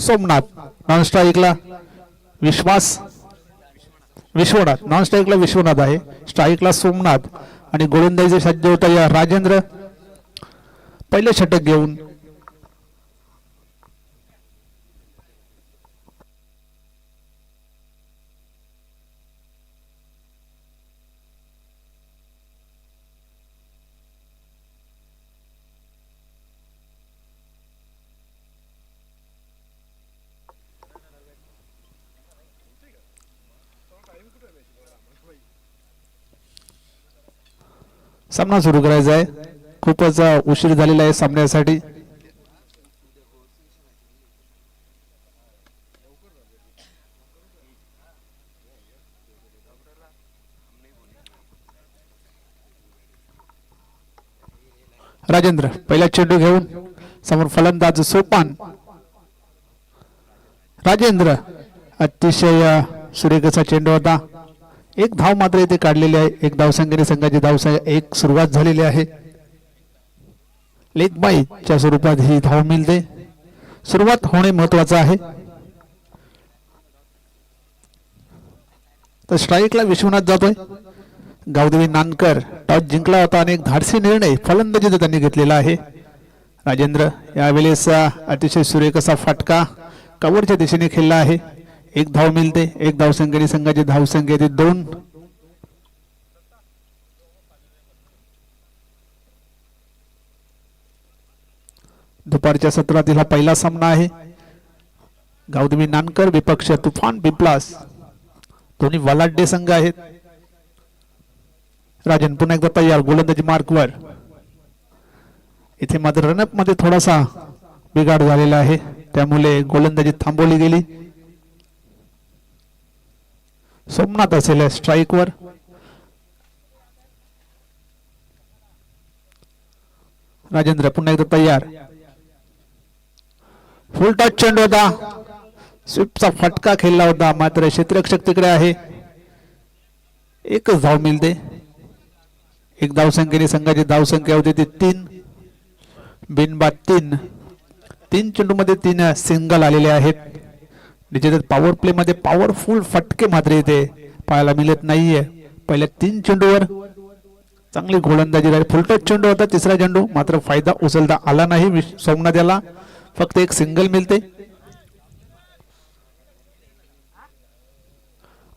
Somnath. Non स्ट्राईकला विश्वास Vishwanath. Non स्ट्राईकला Vishwanath आहे, स्ट्राईकला सोमनाथ. आणि गोलंदाजी सज्ज होता या राजेंद्र पहिले षटक घेऊन. सामना सुरू करायचा आहे, खूपच उशीर झालेला आहे सामन्यासाठी. राजेंद्र पहिला चेंडू घेऊन समोर फलंदाज सोपान. राजेंद्र अतिशय सुरेख असा चेंडू होता. एक धाव मात्र इथे काढलेली आहे. एक धावसंख्येने संघाची धावसंख्या एक सुरुवात झालेली आहे. लेग बाईच्या स्वरूपात ही धाव मिळते. सुरुवात होणे महत्वाचं आहे. तर स्ट्राईकला विश्वनाथ जातोय. गावदेवी नानकर टॉस जिंकला होता आणि एक धाडसी निर्णय फलंदाजीचा त्यांनी घेतलेला आहे. राजेंद्र यावेळेस अतिशय सुरेख असा फटका कव्हरच्या दिशेने खेळला आहे. एक धाव मिळते. एक धावसंख्येने संघाची धावसंख्या 2. दुपारच्या सत्रातील हा पहिला सामना आहे. गावदेवी नानकर विपक्ष तुफान बिप्लास, दोन्ही वलाढ्य संघ आहेत. राजन पुन्हा एकदा तयार गोलंदाजी मार्कवर. इथे मात्र रनअप मध्ये थोडासा बिघाड झालेला आहे, त्यामुळे गोलंदाजी थांबवली गेली. सोमनाथ असेल स्ट्राईकवर. राजेंद्र पुन्हा एकदा तयार. फुल टच चेंडू होता. स्वीपचा फटका खेळला होता, मात्र क्षेत्ररक्षक तिकडे आहे. एकच धाव मिळते. एक धावसंख्येने संघाची धावसंख्या होती ती 3. बिनबाद 3. 3 चेंडू मध्ये 3 सिंगल आलेले आहेत. निश्चितच पॉवर प्ले मध्ये पॉवरफुल फटके मात्र इथे पाहायला मिळत नाहीये. पहिल्या 3 चेंडूवर चांगली गोलंदाजी राहिली. फुलटच चेंडू होता तिसरा चेंडू, मात्र फायदा उचलता आला नाही सोमनाथ याला. फक्त एक सिंगल मिळते.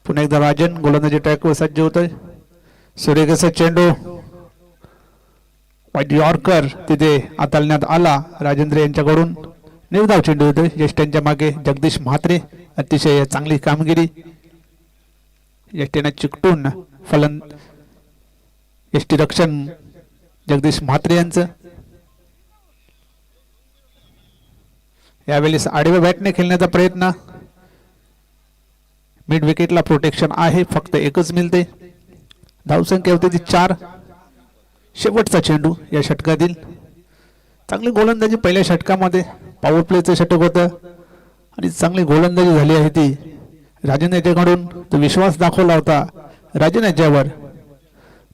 पुन्हा एकदा राजन गोलंदाजी ट्रॅकवर सज्ज होतोय. सुरेख चेंडू वाईट यॉर्कर तिथे हाताळण्यात आला राजेंद्र यांच्याकडून. निर्धाव चेंडू होते. ज्येष्ठांच्या मागे जगदीश म्हात्रे, अतिशय चांगली कामगिरी. यष्टीने चिकटून यष्टी रक्षण जगदीश म्हात्रे यांचं. यावेळेस आडव्या बॅटने खेळण्याचा प्रयत्न. मिड विकेटला प्रोटेक्शन आहे, फक्त एकच मिळते. धावसंख्या होती ती 4. शेवटचा चेंडू या षटकातील. चांगली गोलंदाजी पहिल्या षटकामध्ये, पॉवर प्लेचं षटक होतं आणि चांगली गोलंदाजी झाली आहे ती राजन याच्याकडून. तो विश्वास दाखवला होता राजन याच्यावर.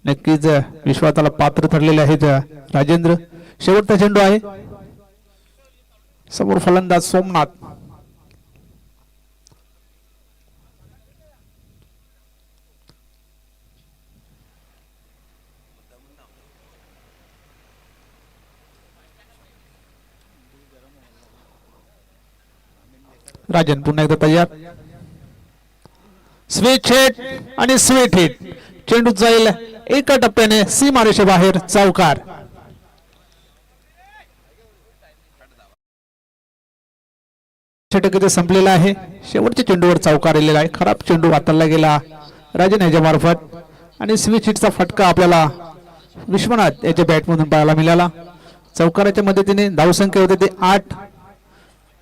नक्कीच विश्वासाला पात्र ठरलेले आहेत राजेंद्र. शेवटचा चेंडू आहे. समोर फलंदाज सोमनाथ. राजन पुन्हा एकदा तयार. स्विच हिट आणि स्वीट हिट. चेंडू जाईल एका टप्प्याने सीमारेषे बाहेर. चौकार. षटक इथे संपलेला आहे. शेवटच्या चेंडूवर चौकार आलेला आहे. खराब चेंडू हाताळला गेला राजन याच्या मार्फत आणि स्विच हिटचा फटका आपल्याला विश्वनाथ याच्या बॅटमधून पाहायला मिळाला. चौकाराच्या मदतीने धावसंख्या होते ते 8.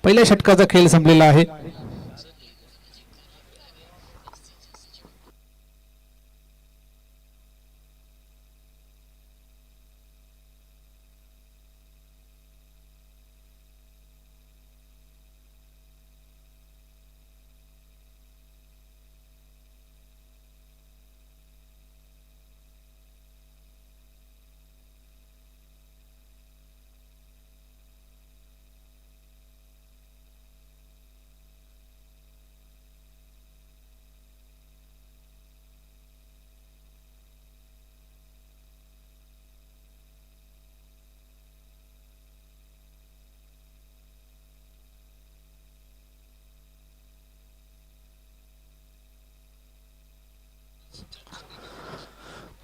पहिल्या षटकाचा खेळ संपलेला आहे.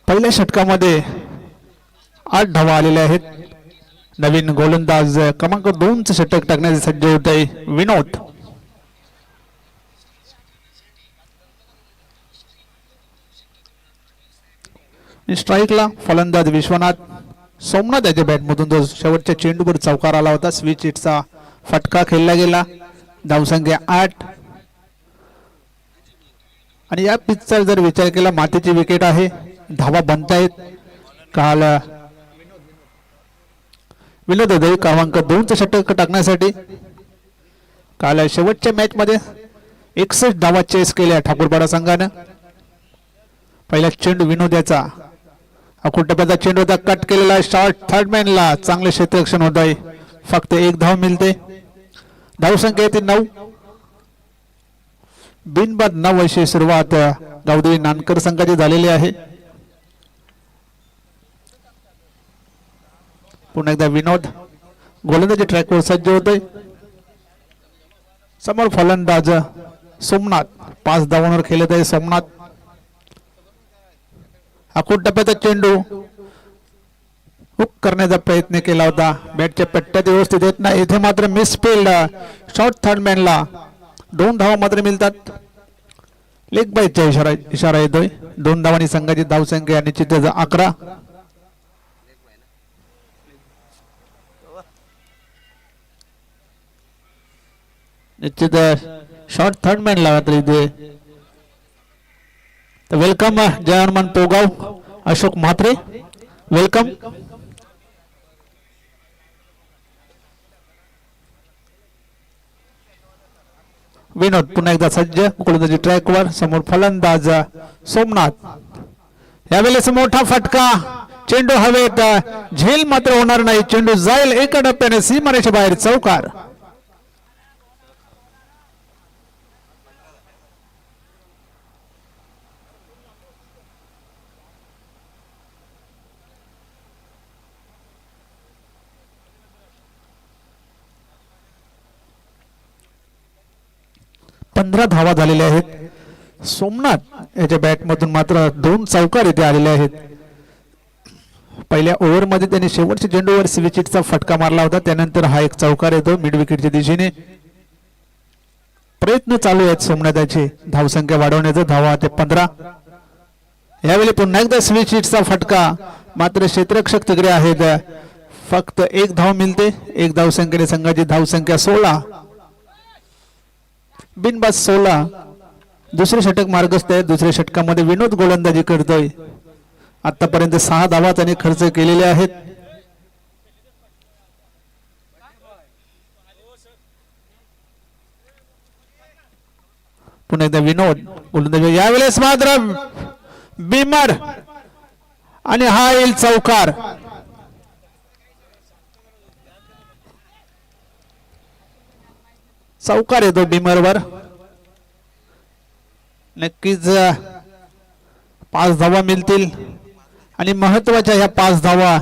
पहिल्या षटकामध्ये 8 धावा आलेल्या आहेत. नवीन गोलंदाज क्रमांक 2 चे षटक टाकण्याचे सज्ज होत आहे विनोद. स्ट्राईकला फलंदाज विश्वनाथ. सोमनाथ याच्या बॅटमधून जो शेवटच्या चेंडूवर चौकार आला होता, स्विच हिटचा फटका खेळला गेला. धावसंख्या 8. आणि या पिचचा जर विचार केला मातीची विकेट आहे, धावा बनतायत. काल विनोद दे क्रमांक 2 चे षटक टाकण्यासाठी काल शेवटच्या मॅच मध्ये 61 धावा चेस केल्या ठाकूरपाडा संघानं. पहिला चेंडू विनोद याचा अकुट टप्प्याचा चेंडू होता, कट केलेला शॉट थर्डमॅनला. चांगले क्षेत्ररक्षण होत आहे, फक्त 1 धाव मिळते. धावसंख्या येते 9. बिनबाद 9 अशी सुरुवात गावदेवी नानकर संघाची झालेली आहे. पुन्हा एकदा विनोद गोलंदाजी ट्रॅकवर सज्ज होतोय. समोर फलंदाज सोमनाथ. 5 धावांवर खेळत आहे सोमनाथ. अकुट टप्प्याचा चेंडू हुक करण्याचा प्रयत्न केला होता, बॅटच्या पट्ट्यात व्यवस्थित येत नाही. इथे मात्र मिसफिल्ड शॉट थर्डमॅनला. 2 धावा मात्र मिळतात. लेग बाईचा इशारा येतोय. 2 धावांनी संघाची धावसंख्या निश्चित 11. निश्चित शॉट थर्डमॅनला मात्र इथे. वेलकम जय हनुमान पोगाव अशोक म्हात्रे, वेलकम. विनोद पुन्हा एकदा सज्ज गोलंदाजी ट्रॅकवर. समोर फलंदाज सोमनाथ. यावेळेस मोठा फटका, चेंडू हवेत, झेल मात्र होणार नाही. चेंडू जाईल एका टप्प्याने सीमारेषेच्या बाहेर, चौकार. पंधरा धावा झालेल्या आहेत. सोमनाथ याच्या बॅटमधून मात्र 2 चौकार इथे आलेले आहेत. पहिल्या ओव्हरमध्ये त्यांनी शेवटच्या चेंडूवर स्विच हिटचा फटका मारला होता, त्यानंतर हा एक चौकार येतो मिड विकेटच्या दिशेने. प्रयत्न चालू आहेत सोमनाथाचे धावसंख्या वाढवण्याचा. धावा ते 15. यावेळी पुन्हा एकदा स्विच हिटचा फटका, मात्र क्षेत्ररक्षक तिकडे आहेत. फक्त 1 धाव मिळते. 1 धावसंख्येने संघाची धावसंख्या 16. बिनबाद 16. दुसरे षटक मार्गस्थ आहे. दुसऱ्या षटकामध्ये विनोद गोलंदाजी करतोय. आतापर्यंत 6 धावा त्याने खर्च केलेले आहेत. पुन्हा एकदा विनोद गोलंदाजी. यावेळेस मात्र बिमर आणि हा येईल चौकार. चौकार येतो बिमरवर. नक्कीच 5 धावा मिळतील आणि महत्वाच्या ह्या 5 धावा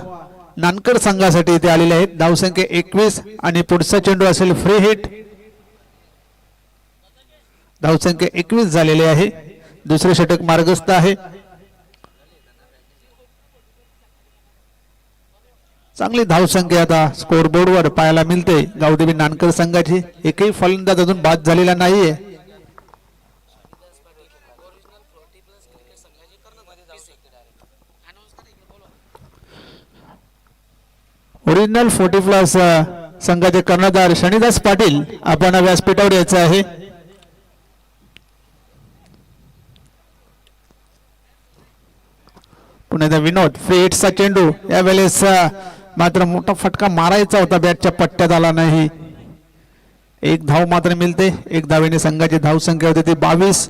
नानकर संघासाठी इथे आलेल्या आहेत. धावसंख्या 21 आणि पुढचा चेंडू असेल फ्री हिट. धावसंख्या 21 झालेली आहे. दुसरे षटक मार्गस्थ आहे. चांगली धावसंख्या आता स्कोर बोर्डवर पाहायला मिळते गावदेवी नानकर संघाची. एकही फलंदाज अजून बाद झालेला नाहीये. ओरिजिनल 40+ संघाचे कर्णधार शनिदास पाटील आपण व्यासपीठावर यायचं आहे. पुन्हा विनोद फ्री हिटचा चेंडू. यावेळेस मात्र मोठा फटका मारायचा होता, बॅटच्या पट्ट्यात आला नाही. 1 धाव मात्र मिळते. 1 धावेने संघाची धावसंख्या होती ती 22.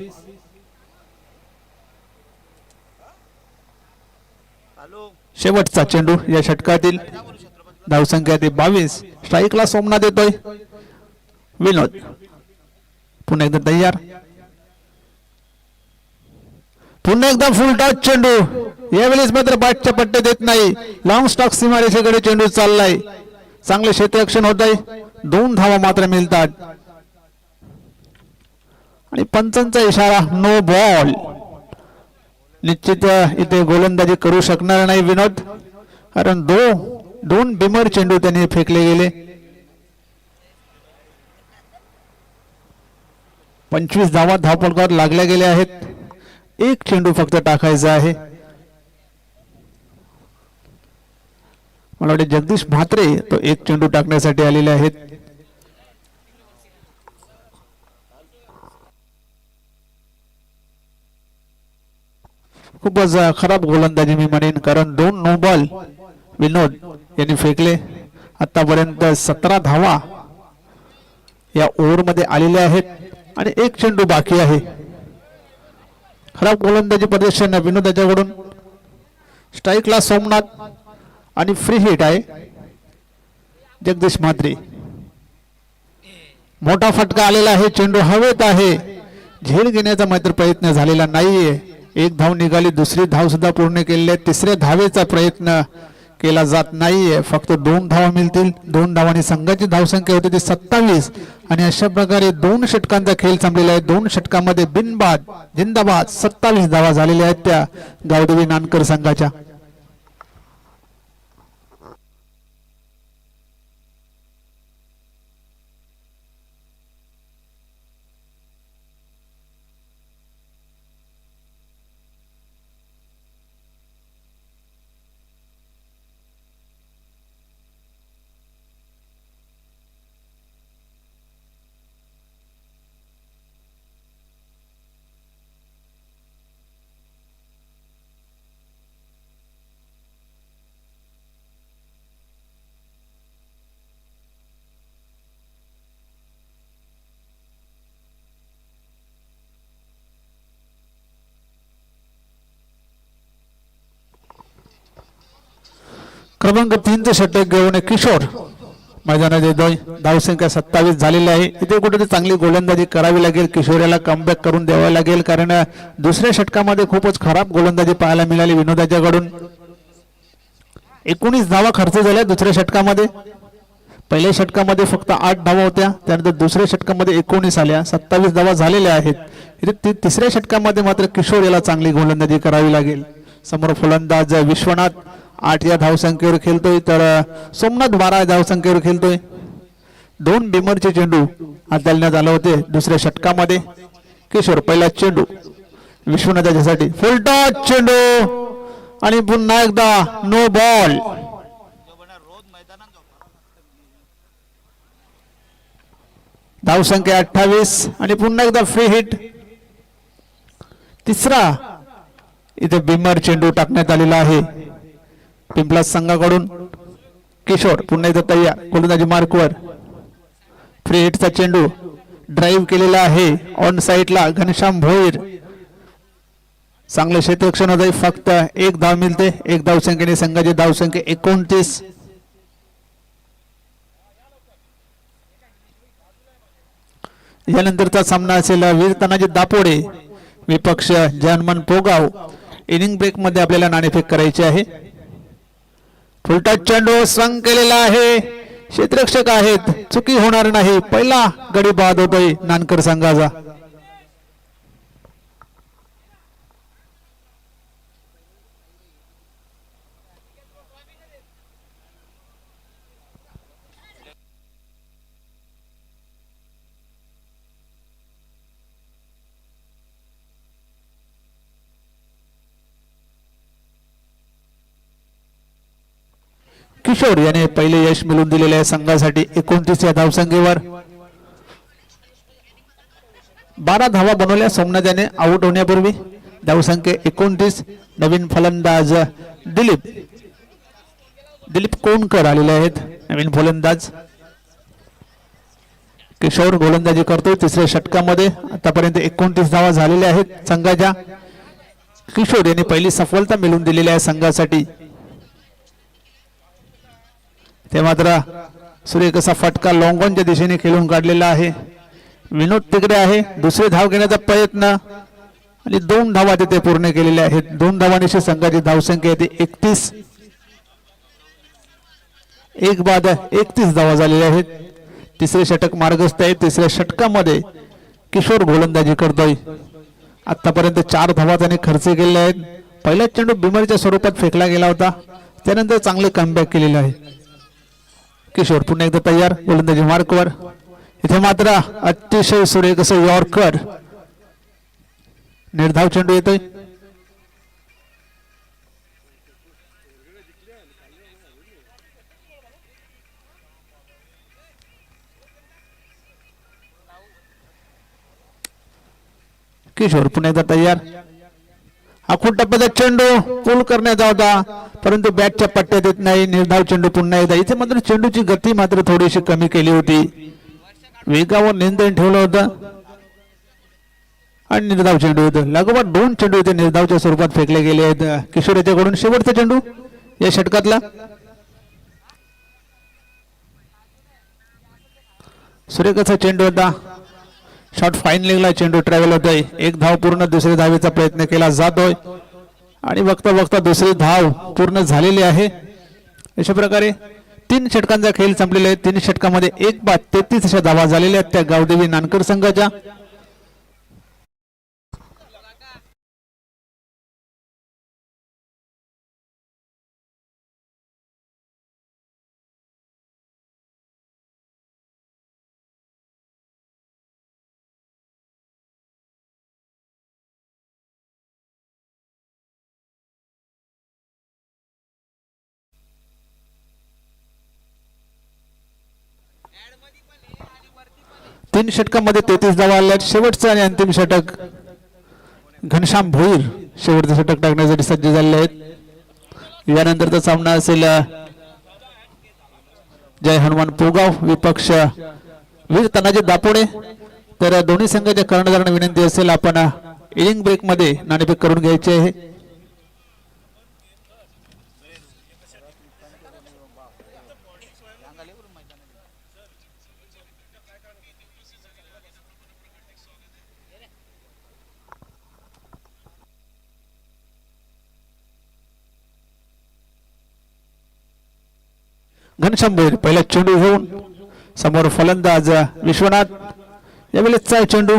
शेवटचा चेंडू या षटकातील. धावसंख्या ती 22. स्ट्राईकला सोमनाथ येतोय. विनोद पुन्हा एकदा तयार. पुन्हा एकदा फुल टॉस चेंडू. यावेळेस मात्र बॅटच्या पट्ट्यात येत नाही. लॉंग स्टॉक सीमारेषेकडे चेंडू चाललाय. चांगले क्षेत्ररक्षण होत आहे. 2 धावा मात्र मिळतात आणि पंचांचा इशारा नो बॉल. निश्चित इथे गोलंदाजी करू शकणार नाही विनोद, कारण दोन बिमर चेंडू त्यांनी फेकले गेले. 25 धावा धावफलकावर लागल्या गेल्या आहेत. एक चेंडू फक्त टाकायचा आहे. मला वाटते जगदीश म्हात्रे तो एक चेंडू टाकण्यासाठी आलेले आहेत. खूपच खराब गोलंदाजी मी म्हणेन, कारण 2 नो बॉल विनोद यांनी फेकले. आतापर्यंत 17 धावा या ओव्हर मध्ये आलेल्या आहेत आणि एक चेंडू बाकी आहे. खराब गोलंदाजी प्रदर्शन विनोदाच्याकडून. स्ट्राईकला सोमनाथ आणि फ्री हिट आहे जगदीश म्हात्रे. मोठा फटका आलेला आहे. चेंडू हवेत आहे. झेल घेण्याचा मात्र प्रयत्न झालेला नाहीये. एक धाव निघाली, दुसरी धाव सुद्धा पूर्ण केलेली आहे. तिसऱ्या धावेचा प्रयत्न केला जात नाहीये. फक्त 2 धावा मिळतील. 2 धावांनी संघाची धावसंख्या होती ती 27 आणि अशा प्रकारे 2 षटकांचा खेळ संपलेला आहे. 2 षटकांमध्ये बिनबाद जिंदाबाद 27 धावा झालेल्या आहेत त्या गावदेवी नानकर संघाच्या. क्रमांक 3 चे षटक घेऊन किशोर मैदानात येतोय. धावसंख्या 27 झालेली आहे. इथे कुठेतरी चांगली गोलंदाजी करावी लागेल. किशोर याला कमबॅक करून द्यावा लागेल, कारण दुसऱ्या षटकामध्ये खूपच खराब गोलंदाजी पाहायला मिळाली विनोदाच्याकडून. 19 धावा खर्च झाल्या दुसऱ्या षटकामध्ये. पहिल्या षटकामध्ये फक्त 8 धावा होत्या, त्यानंतर दुसऱ्या षटकामध्ये 19 आल्या. 27 धावा झालेल्या आहेत. इथे तिसऱ्या षटकामध्ये मात्र किशोर याला चांगली गोलंदाजी करावी लागेल. समोर फलंदाज विश्वनाथ 8 या धावसंख्येवर खेळतोय, तर सोमनाथ 12 धावसंख्येवर खेळतोय. 2 बिमरचे चेंडू हाताळण्यात आले होते दुसऱ्या षटकामध्ये. किशोर पहिला चेंडू विश्वनाथाच्यासाठी फुलटॉस चेंडू आणि पुन्हा एकदा नो बॉल. धावसंख्या 28 आणि पुन्हा एकदा फ्री हिट. तिसरा इथे बिमर चेंडू टाकण्यात आलेला आहे पिंपला संघाकडून. किशोर पुन्हा एकदा तयार गोलंदाजी मार्कवर. फ्री हिटचा चेंडू ड्राईव्ह केलेला आहे ऑन साइडला घनश्याम भोईर. चांगले क्षेत्ररक्षण होते. फक्त 1 धाव मिळते. 1 धावसंख्येने संघाची धावसंख्या 29. यानंतरचा सामना असेल वीर तानाजी दापोडे विपक्ष जनमन पोगाव. इनिंग ब्रेक मध्ये आपल्याला नाणेफेक करायची आहे. फुलटॉस चेंडू स्विंग केलेला आहे. क्षेत्ररक्षक आहेत, चुकी होणार नाही. पहिला गडी बाद होतोय नानकर संघाचा. किशोर याने पहिले यश मिळवून दिलेले आहे संघासाठी 29 या धावसंख्येवर. 12 धावा बनवल्या सोमनाथ याने आउट होण्यापूर्वी. धावसंख्या 29. नवीन फलंदाज दिलीप कोणकर आलेले आहेत. नवीन फलंदाज किशोर गोलंदाजी करतोय तिसऱ्या षटकामध्ये. आतापर्यंत 29 धावा झालेल्या आहेत संघाच्या. किशोर याने पहिली सफलता मिळवून दिलेली आहे संघासाठी. ते मात्र सुरेख असा फटका लॉंगॉनच्या दिशेने खेळून काढलेला आहे. विनोद तिकडे आहे. दुसरी धाव घेण्याचा प्रयत्न आणि 2 धावा तिथे पूर्ण केलेल्या आहेत. 2 धावांशी संघाची धावसंख्या येते 31. 1 बाद 31 धावा झालेल्या आहेत. तिसरे षटक मार्गस्थ आहे. तिसऱ्या षटकामध्ये किशोर गोलंदाजी करतोय. आतापर्यंत 4 धावा त्याने खर्च केलेल्या आहेत. पहिला चेंडू बिमरच्या स्वरूपात फेकला गेला होता, त्यानंतर चांगले कमबॅक केलेले आहे. किशोर पुन्हा एकदा तयार, गोलंदाजी मार्कवर. इथे मात्र अतिशय सुरेख असं यॉर्कर, निर्धाव चेंडू येतोय. किशोर पुन्हा एकदा तयार. आखून टप्प्याचा चेंडू पूल करण्याचा होता, परंतु बॅटच्या पट्ट्यात येत नाही. निर्धाव चेंडू पुन्हा एकदा. इथे मात्र चेंडूची गती मात्र थोडीशी कमी केली होती, वेगावर नियंत्रण ठेवलं होतं आणि निर्धाव चेंडू होतं. लगोपाठ 2 चेंडू इथे निर्धावच्या स्वरूपात फेकले गेले आहेत. किशोर याच्याकडून शेवटचा चेंडू या षटकातला. सुरेखाचा चेंडू होता, शॉट फाईन लेगला चेंडू ट्रॅव्हल होतोय. 1 धाव पूर्ण, दुसरी धावेचा प्रयत्न केला जातोय आणि बघता बघता दुसरी धाव पूर्ण झालेली आहे. अशा प्रकारे 3 षटकांचा खेळ संपलेला आहे. 3 षटकामध्ये 1 बाद 33 अशा धावा झालेल्या आहेत त्या गावदेवी नानकर संघाच्या. तीन षटकामध्ये 33 धावा आल्या. शेवटचं आणि अंतिम षटक घनश्याम भोईर शेवटचं षटक टाकण्यासाठी सज्ज झालेले आहेत. यानंतरचा सामना असेल जय हनुमान पोगाव विपक्ष वीर तानाजी दापोडे. तर दोन्ही संघाच्या कर्णधारांना विनंती असेल आपण इनिंग ब्रेक मध्ये नाणेफेक करून घ्यायचे आहे. घनश्याम भोईर पहिला चेंडू घेऊन समोर फलंदाज विश्वनाथ. यावेळेसचा चेंडू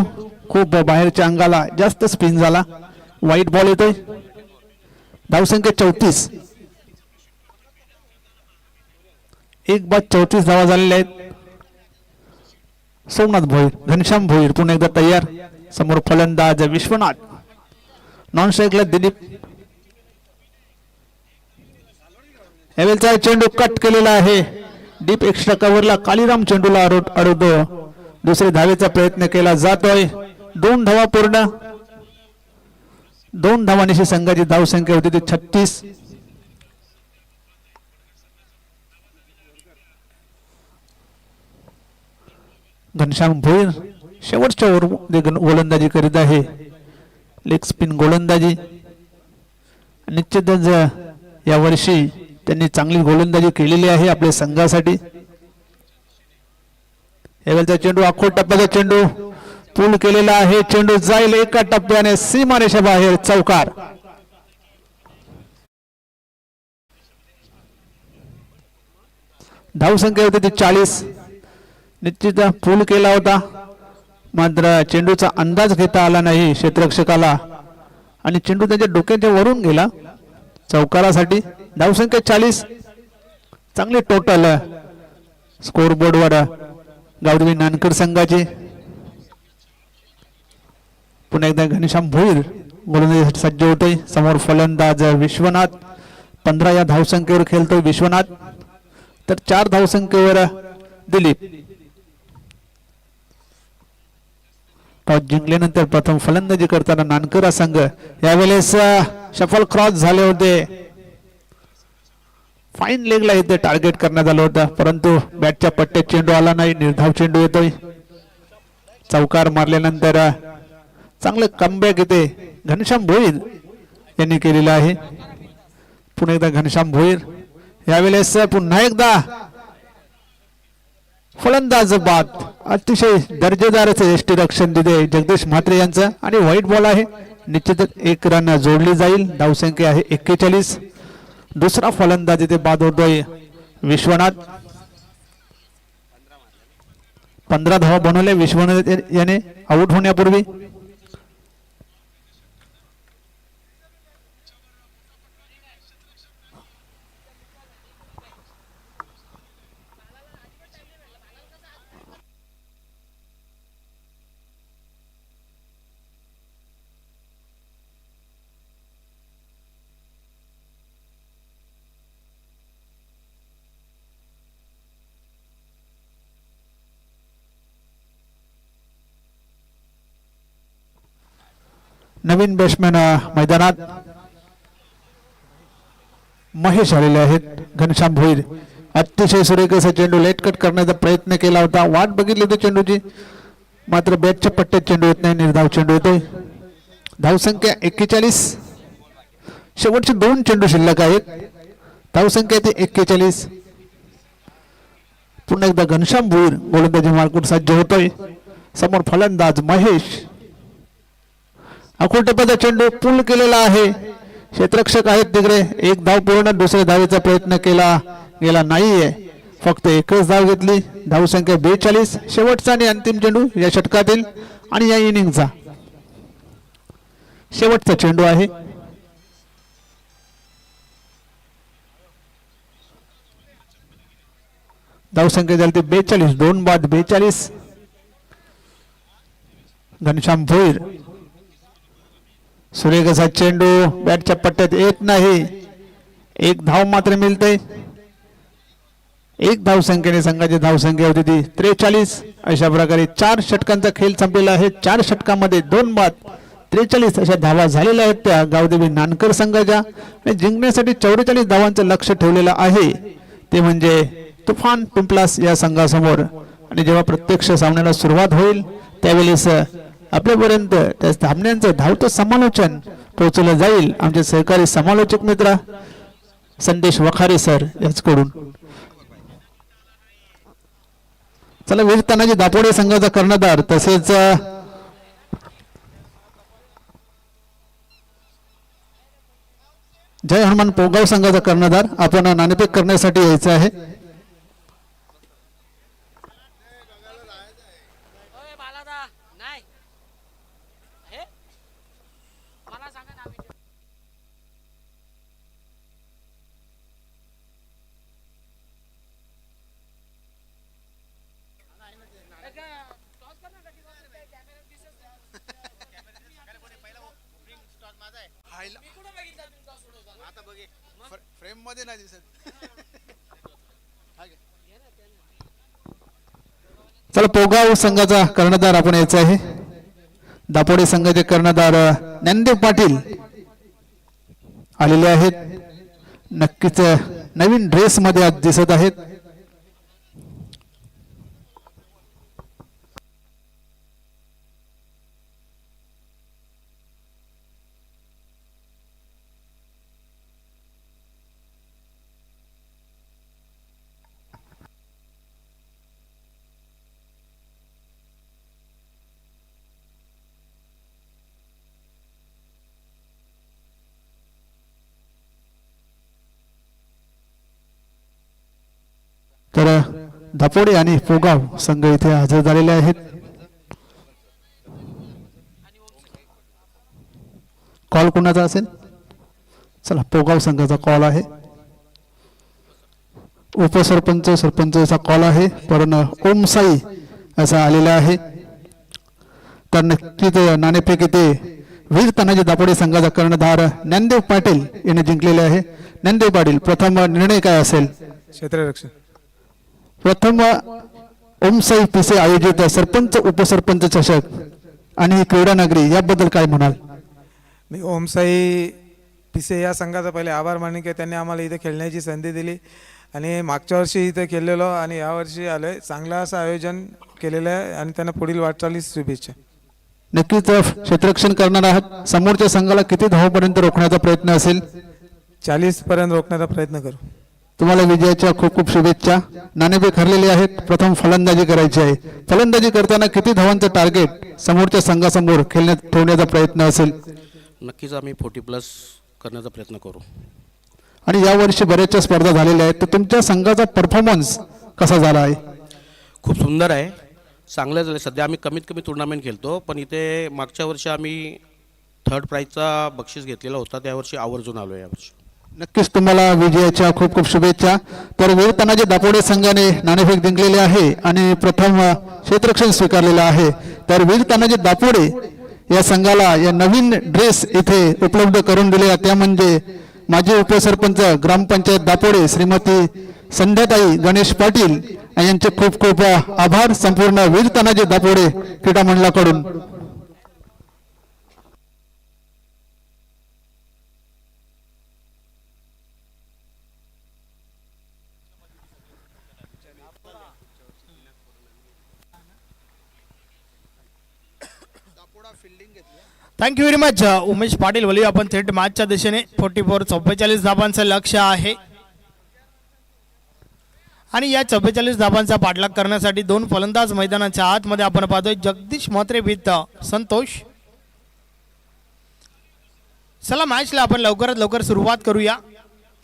खूप बाहेरच्या अंगाला जास्त स्पिन झाला, वाईट बॉल येतोय. धावसंख्या 34, 1 बाद 34 धावा झालेल्या आहेत. सोमनाथ भोईर, घनश्याम भोईर पुन्हा एकदा तयार. समोर फलंदाज विश्वनाथ. नॉन स्ट्राईकला दिलीप. यावेळेचा चेंडू कट केलेला आहे, डीप एक्स्ट्रा कव्हरला कालीराम चेंडूला अडवतो. दुसरी धावेचा प्रयत्न केला जातोय. 2 धावा पूर्ण, 2 धावांची संघाची धावसंख्या होती ती 36. घनश्याम भोईर शेवटच्या ओव्हरमध्ये गोलंदाजी करीत आहे, लेग स्पिन गोलंदाजी. निश्चितच यावर्षी त्यांनी चांगली गोलंदाजी केलेली आहे आपल्या संघासाठी. यावेळेचा चेंडू आखोड टप्प्याचा चेंडू पूल केलेला आहे. चेंडू जाईल एका टप्प्याने सीमारेषा बाहेर, चौकार. धावसंख्या होती ती 40. निश्चित पूल केला होता, मात्र चेंडूचा अंदाज घेता आला नाही क्षेत्ररक्षकाला आणि चेंडू त्याच्या डोक्याच्या वरून गेला चौकारासाठी. धावसंख्या 40. चांगले टोटल स्कोर बोर्डवर गावदेवी नानकर संघाचे. पुन्हा एकदा घनश्याम भोईर गोलंदाजीसाठी सज्ज होते. समोर फलंदाज विश्वनाथ. 15 या धावसंख्येवर खेळतोय विश्वनाथ, तर 4 धावसंख्येवर दिलीप. टॉस जिंकल्यानंतर प्रथम फलंदाजी करताना नानकर संघ यावेळेस शफल क्रॉस झाले होते. फाईन लेगला इथे टार्गेट करण्यात आलं होतं, परंतु बॅटच्या पट्ट्यात चेंडू आला नाही. निर्धाव चेंडू येतोय. चौकार मारल्यानंतर चांगलं कमबॅक इथे घनश्याम भोईर यांनी केलेलं आहे. पुन्हा एकदा घनश्याम भोईर. यावेळेस पुन्हा एकदा फलंदाज बाद. अतिशय दर्जेदार असे यष्टीरक्षण तिथे जगदीश म्हात्रे यांचं आणि व्हाईट बॉल आहे. निश्चितच 1 रन जोडली जाईल. धावसंख्या आहे 41. दुसरा फलंदाज इथे बाद होतोय विश्वनाथ. 15 धावा बनवल्या विश्वनाथ याने आउट होण्यापूर्वी. नवीन बॅट्समॅन मैदानात महेश आलेले आहेत. घनश्याम भोईर अतिशय सुरेख असा चेंडू लेट कट करण्याचा प्रयत्न केला होता. वाट बघितली होती चेंडूची, मात्र बॅटच्या पट्ट्यात चेंडू येत नाही. निर्धाव चेंडू येतोय. धावसंख्या 41. शेवटचे 2 चेंडू शिल्लक आहेत. धावसंख्या येते 41. पुन्हा एकदा घनश्याम भोईर गोलंदाजी मार्कूट सज्ज होतोय. समोर फलंदाज महेश. अकोटपदा चेंडू पूल केलेला आहे. क्षेत्ररक्षक आहेत तिकडे. एक धाव पूर्ण, दुसऱ्या धावेचा प्रयत्न केला गेला नाहीये. फक्त एकच धाव घेतली. धावसंख्या 42. शेवटचा आणि अंतिम चेंडू या षटकातील आणि या इनिंगचा शेवटचा चेंडू आहे. धावसंख्या झाली 42. 2 बाद 42. घनश्याम भोईर सुरेख असा चेंडू बॅटच्या पट्ट्यात येत नाही. एक धाव मात्र मिळते. एक धावसंख्येने संघाची धावसंख्या होती ती 43. अशा प्रकारे 4 षटकांचा खेळ संपलेला आहे. 4 षटकांमध्ये 2 बाद 43 अशा धावा झालेल्या आहेत त्या गावदेवी नानकर संघाच्या. जिंकण्यासाठी 44 धावांचं लक्ष ठेवलेलं आहे. ते म्हणजे तुफान पिंपलास या संघासमोर. आणि जेव्हा प्रत्यक्ष सामन्याला सुरुवात होईल त्यावेळेस आपल्यापर्यंत त्या सामन्यांचं धावतं समालोचन पोहोचवलं जाईल आमचे सहकारी समालोचक मित्र संदेश वखारे सर यांच्याकडून. चला, वीर तानाजी दापोडे संघाचा कर्णधार तसेच जय हनुमान पोगाव संघाचा कर्णधार आपण नाणेफेक करण्यासाठी यायचं आहे. फ्रेम मध्ये नाही दिसत. चला, पोगाव संघाचा कर्णधार आपण यायचा आहे. दापोडे संघाचे कर्णधार ज्ञानदेव पाटील आलेले आहेत. नक्कीच नवीन ड्रेस मध्ये आज दिसत आहेत. तर दापोडे आणि पोगाव संघ इथे हजर झालेले आहेत. कॉल कोणाचा असेल? चला, पोगाव संघाचा कॉल आहे. उपसरपंच सरपंचचा कॉल आहे. परंतु ओम साई असा आलेला आहे. तर नक्कीच नाणेफेक येथे वीर तानाजी दापोडे संघाचा कर्णधार ज्ञानदेव पाटील यांनी जिंकलेले आहे. ज्ञानदेव पाटील, प्रथम निर्णय काय असेल? क्षेत्ररक्षण. प्रथम ओमसाई पिसे आयोजित सरपंच उपसरपंच चषक आणि क्रीडा नगरी याबद्दल काय म्हणाल? मी ओमसाई पिसे या संघाचा पहिले आभार मानेन की त्यांनी आम्हाला इथे खेळण्याची संधी दिली आणि मागच्या वर्षी इथे खेळलेलो आणि यावर्षी आलोय. चांगलं असं आयोजन केलेलं आहे आणि त्यांना पुढील वाटचालीस शुभेच्छा. नक्कीच क्षेत्ररक्षण करणार आहात. समोरच्या संघाला किती धावांपर्यंत रोखण्याचा प्रयत्न असेल? 40 पर्यंत रोखण्याचा प्रयत्न करू. तुम्हाला विजयाच्या खूप खूप शुभेच्छा. नाणेफेक हरलेले आहेत. प्रथम फलंदाजी करायची आहे. फलंदाजी करताना किती धावांचं टार्गेट समोरच्या संघासमोर ठेवण्याचा प्रयत्न असेल? नक्कीच आम्ही 40+ करण्याचा प्रयत्न करू. आणि यावर्षी बऱ्याचशा स्पर्धा झालेल्या आहेत, तर तुमच्या संघाचा परफॉर्मन्स कसा झाला आहे? खूप सुंदर आहे, चांगलं झालं. सध्या आम्ही कमीत कमी टुर्नामेंट खेळतो, पण इथे मागच्या वर्षी आम्ही 3rd प्राइजचा बक्षीस घेतलेला होता. त्यावर्षी आवर्जून आलो यावर्षी. नक्कीच तुम्हाला विजयाच्या खूप खूप शुभेच्छा. तर वीर तानाजी दापोडे संघाने नाणेफेक जिंकलेले आहे आणि प्रथम क्षेत्ररक्षण स्वीकारलेलं आहे. तर वीर तानाजी दापोडे या संघाला या नवीन ड्रेस इथे उपलब्ध करून दिले, त्या म्हणजे माजी उपसरपंच ग्रामपंचायत दापोडे श्रीमती संध्याताई गणेश पाटील यांचे खूप खूप आभार संपूर्ण वीर तानाजी दापोडे क्रीडा मंडळाकडून. Thank you very much Umesh Patil. वली आपण थेट मॅचच्या दिशेने 44 धाबांचं लक्ष आहे आणि या 44 धाबांचा पाठलाग करण्यासाठी दोन फलंदाज मैदानाच्या आतमध्ये आपण पाहतोय. जगदीश म्हात्रे विथ संतोष. चला मॅचला आपण लवकरात लवकर सुरुवात करूया.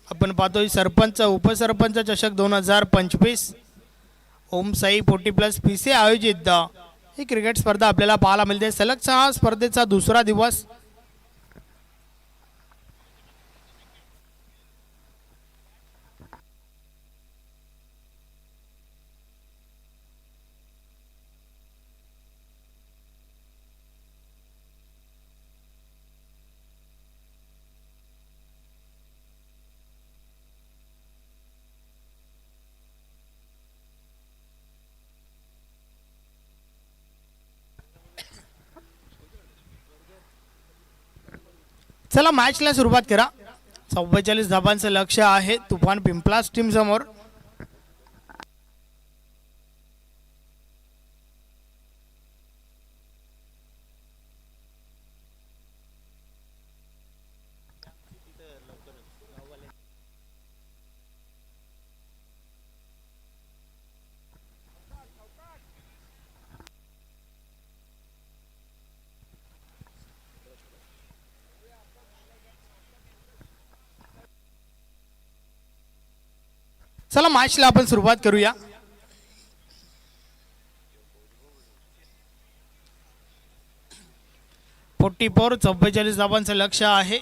आपण पाहतोय सरपंच उपसरपंच चषक 2025 ओम साई 40+ PC आयोजित ही क्रिकेट स्पर्धा आपल्याला पाहायला मिळते. सलगचा हा स्पर्धेचा दुसरा दिवस. चला मॅचला सुरुवात करा. 44 धाबांचं लक्ष आहे तुफान पिंपलास टीम समोर. चला मॅचला आपण सुरुवात करूया. फोर्टी 44 धाबांचं लक्ष आहे.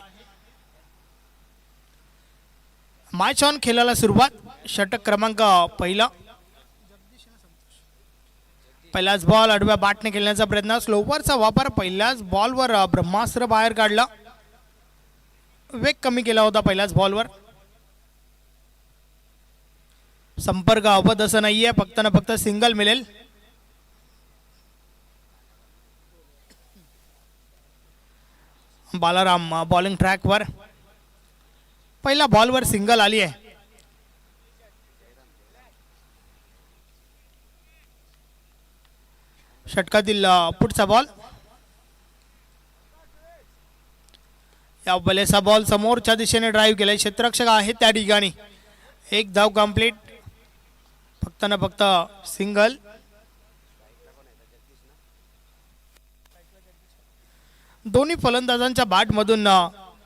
मॅच ऑन खेळायला सुरुवात. षटक क्रमांक पहिलाच बॉल आडव्या बॅटने खेळण्याचा प्रयत्न. स्लोवरचा वापर. पहिल्याच बॉलवर ब्रह्मास्त्र बाहेर काढला. वेग कमी केला होता पहिल्याच बॉलवर. संपर्क अवध असं नाहीये. फक्त ना फक्त सिंगल मिळेल. बालाराम बॉलिंग ट्रॅकवर. पहिल्या बॉलवर सिंगल आली आहे. षटकातील पुढचा बॉल. या बलेचा बॉल समोरच्या दिशेने ड्राईव्ह केलाय. क्षेत्ररक्षक आहे त्या ठिकाणी. एक धाव कंप्लीट. फक्त ना फक्त सिंगल. दोन्ही फलंदाजांच्या बॅटमधून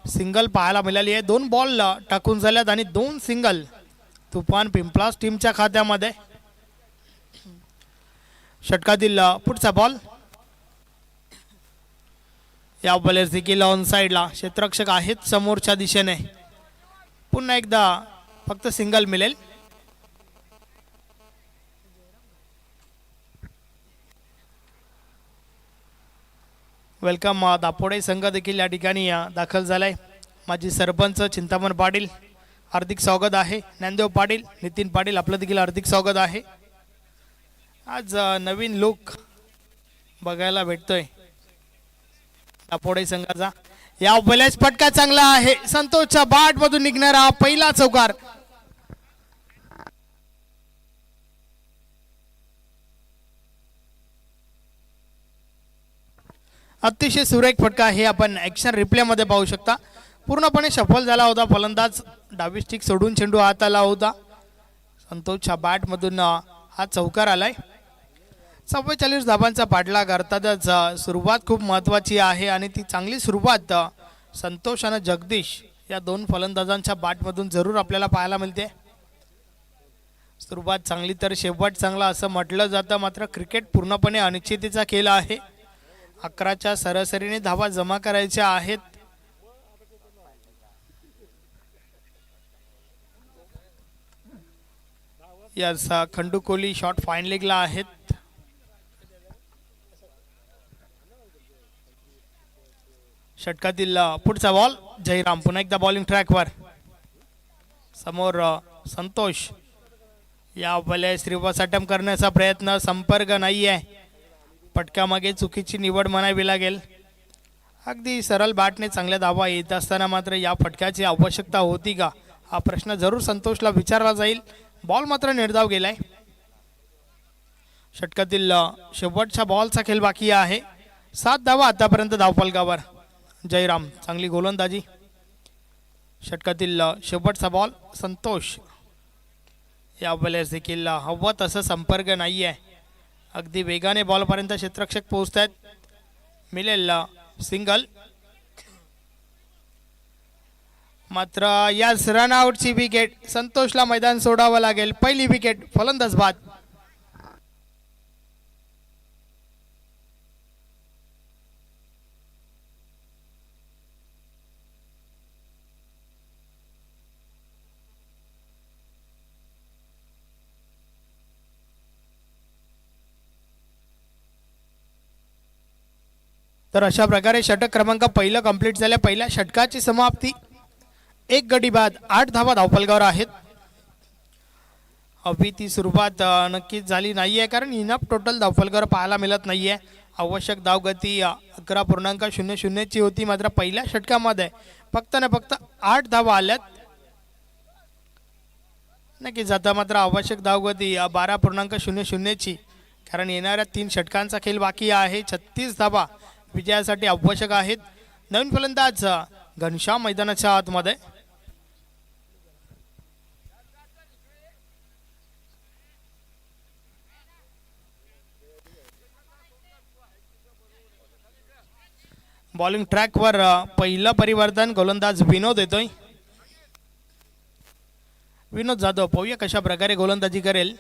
सिंगल पाहायला मिळाली आहे. 2 बॉल टाकून झाल्यात आणि 2 सिंगल तुफान पिंपलास टीमच्या खात्यामध्ये. षटकातील पुढचा बॉल. या बॉलर देखील ऑन साइडला. क्षेत्ररक्षक आहेत समोरच्या दिशेने. पुन्हा एकदा फक्त सिंगल मिळेल. वेलकम दापोडे संघ देखील या ठिकाणी दाखल झालाय. माजी सरपंच चिंतामण पाटील हार्दिक स्वागत आहे. ज्ञानदेव पाटील नितीन पाटील आपलं देखील हार्दिक स्वागत आहे. आज नवीन लुक बघायला भेटतोय दापोडे संघाचा. या पहिल्याच फटका चांगला आहे. संतोषच्या बाट मधून निघणारा पहिला चौकार. अतिशय सुरेख फटका हे आपण ॲक्शन रिप्लेमध्ये पाहू शकता. पूर्णपणे सफल झाला होता. फलंदाज डावी स्टिक सोडून चेंडू हात आला होता. संतोषच्या बॅटमधून हा चौकार आलाय. 44 धाबांचा पाठलाग. अर्थातच सुरुवात खूप महत्त्वाची आहे आणि ती चांगली सुरुवात संतोष आणि जगदीश या 2 फलंदाजांच्या बॅटमधून जरूर आपल्याला पाहायला मिळते. सुरुवात चांगली तर शेवट चांगला असं म्हटलं जातं. मात्र क्रिकेट पूर्णपणे अनिश्चिततेचा खेळ आहे. 11च्या सरासरीने धावा जमा करायच्या आहेत. याचा खंडू कोहली शॉट फाईन लेगला आहेत. षटकातील पुढचा बॉल. जयराम पुन्हा एकदा बॉलिंग ट्रॅकवर. समोर संतोष. या बॉलर श्रीवास अटेम्प्ट करण्याचा प्रयत्न. संपर्क नाही आहे. फटक्यामागे चुकीची निवड म्हणावी लागेल. अगदी सरळ बॅटने चांगल्या धावा येत असताना मात्र या फटक्याची आवश्यकता होती का हा प्रश्न जरूर संतोषला विचारला जाईल. बॉल मात्र निर्धाव गेलाय. षटकातील शेवटच्या बॉलचा खेळ बाकी आहे. 7 धावा आतापर्यंत धावफलकावर. जयराम चांगली गोलंदाजी. षटकातील शेवटचा बॉल संतोष. या वेळेस देखील हवं तसं संपर्क नाही आहे. अगदी वेगाने बॉलपर्यंत क्षेत्ररक्षक पोहोचत आहेत. मिळेल सिंगल. मात्र या रन आउटची विकेट. संतोषला मैदान सोडावं लागेल. पहिली विकेट फलंदाज बाद. तर अशा प्रकारे षटक क्रमांक पहिलं कंप्लीट झाल्या. पहिल्या षटकाची समाप्ती. 1 गडी बाद 8 धावा धावफलकावर आहेत. अभी ती सुरुवात नक्कीच झाली नाहीये कारण इनफ टोटल धावफलकावर पाहायला मिळत नाहीये. आवश्यक धावगती 11.00 ची होती. मात्र पहिल्या षटकामध्ये फक्त ना फक्त 8 धावा आल्यात. नक्कीच आता मात्र आवश्यक धावगती 12.00 ची कारण येणाऱ्या 3 षटकांचा खेळ बाकी आहे. 36 धावा विजयासाठी आवश्यक आहेत. नवीन फलंदाज घनश्याम मैदानाच्या आतमध्ये. बॉलिंग ट्रॅकवर पहिलं परिवर्तन गोलंदाज विनोद येतोय. विनोद जाधव पाहूया कशा प्रकारे गोलंदाजी करेल.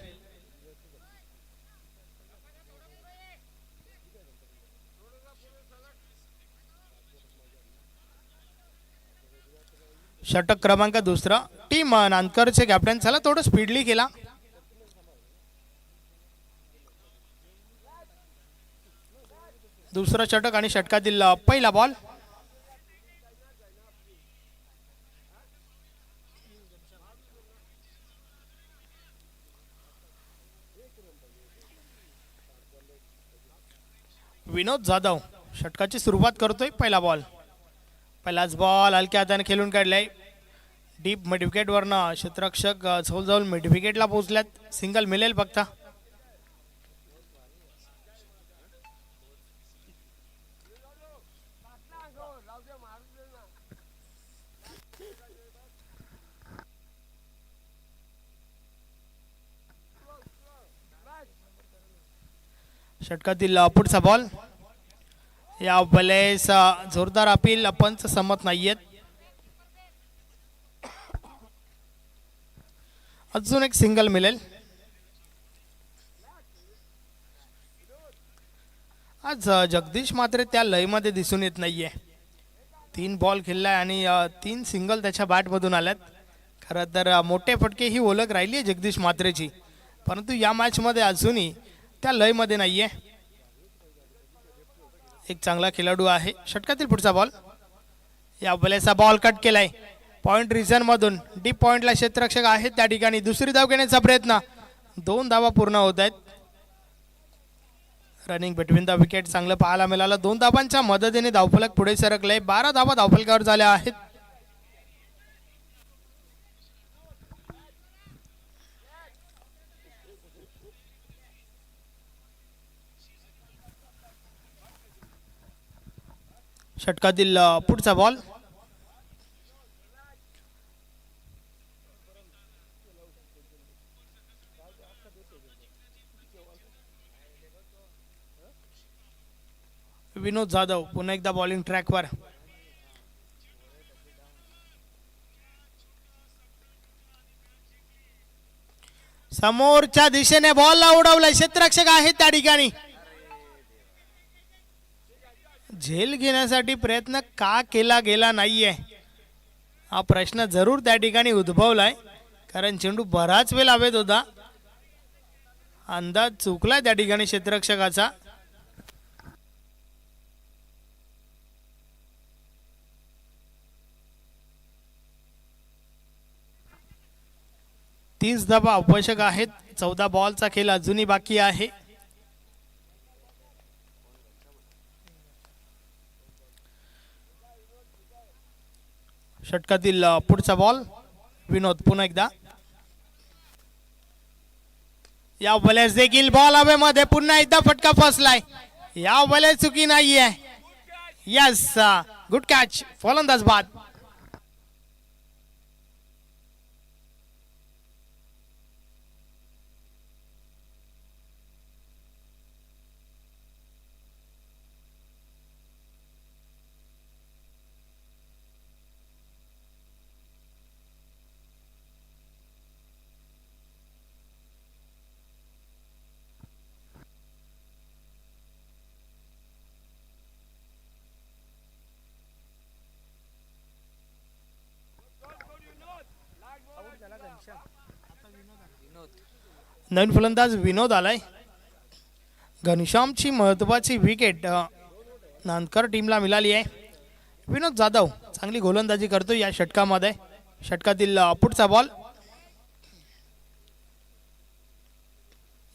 षटक क्रमांक दुसरा. टीम नांदकरचे कॅप्टन. चला थोडं स्पीडली केला. दुसरं षटक आणि षटकातील पहिला बॉल. विनोद जाधव षटकाची सुरुवात करतोय. पहिला बॉल. पहिलाच बॉल हलक्या हाताने खेळून काढलाय. डीप मिड विकेट वरनं क्षेत्ररक्षक जवळ मिड विकेटला पोहोचल्यात. सिंगल मिळेल फक्त. षटकातील पुढचा बॉल. या वेळेस जोरदार अपील पंच संमत नाहीयेत. अजून एक सिंगल मिळेल. आज जगदीश मात्र त्या लयमध्ये दिसून येत नाहीये. 3 बॉल खेळलाय आणि 3 सिंगल त्याच्या बॅटमधून आल्यात. खरं तर मोठे फटके ही ओळख राहिली आहे जगदीश मात्रेची. परंतु या मॅचमध्ये अजूनही त्या लयमध्ये नाहीये. एक चांगला खेळाडू आहे. षटकातील पुढचा बॉल. या वेळेचा बॉल कट केलाय. पॉइंट रिजन मधून डीप पॉइंटला क्षेत्ररक्षक आहेत त्या ठिकाणी. दुसरी धाव घेण्याचा प्रयत्न. 2 धावा पूर्ण होत आहेत. रनिंग बिटवीन द विकेट चांगलं पाहायला मिळालं. 2 धावांच्या मदतीने धावफलक पुढे सरकले. 12 धावा धावफलकावर झाल्या आहेत. षटकातील पुढचा बॉल. विनोद जाधव पुन्हा एकदा बॉलिंग ट्रॅकवर. समोरच्या दिशेने बॉलला उडवलाय. क्षेत्ररक्षक आहेत त्या ठिकाणी. झेल घेण्यासाठी प्रयत्न का केला गेला नाहीये हा प्रश्न जरूर त्या ठिकाणी उद्भवलाय. कारण चेंडू बराच वेळ हवेत होता. अंदाज चुकलाय त्या ठिकाणी क्षेत्ररक्षकाचा. तीस धावा आवश्यक आहेत. 14 बॉलचा खेळ अजूनही बाकी आहे. षटकातील पुढचा बॉल. विनोद पुन्हा एकदा. या वेळेस देखील बॉल हवेमध्ये. पुन्हा एकदा फटका फसलाय. या वेळेस चुकी नाहीये. यस, गुड कॅच, फलंदाज बाद. नवीन फलंदाज विनोद आलाय. घनश्यामची महत्वाची विकेट नांदकर टीमला मिळाली आहे. विनोद जाधव चांगली गोलंदाजी करतो या षटकामध्ये. षटकातील पुढचा बॉल.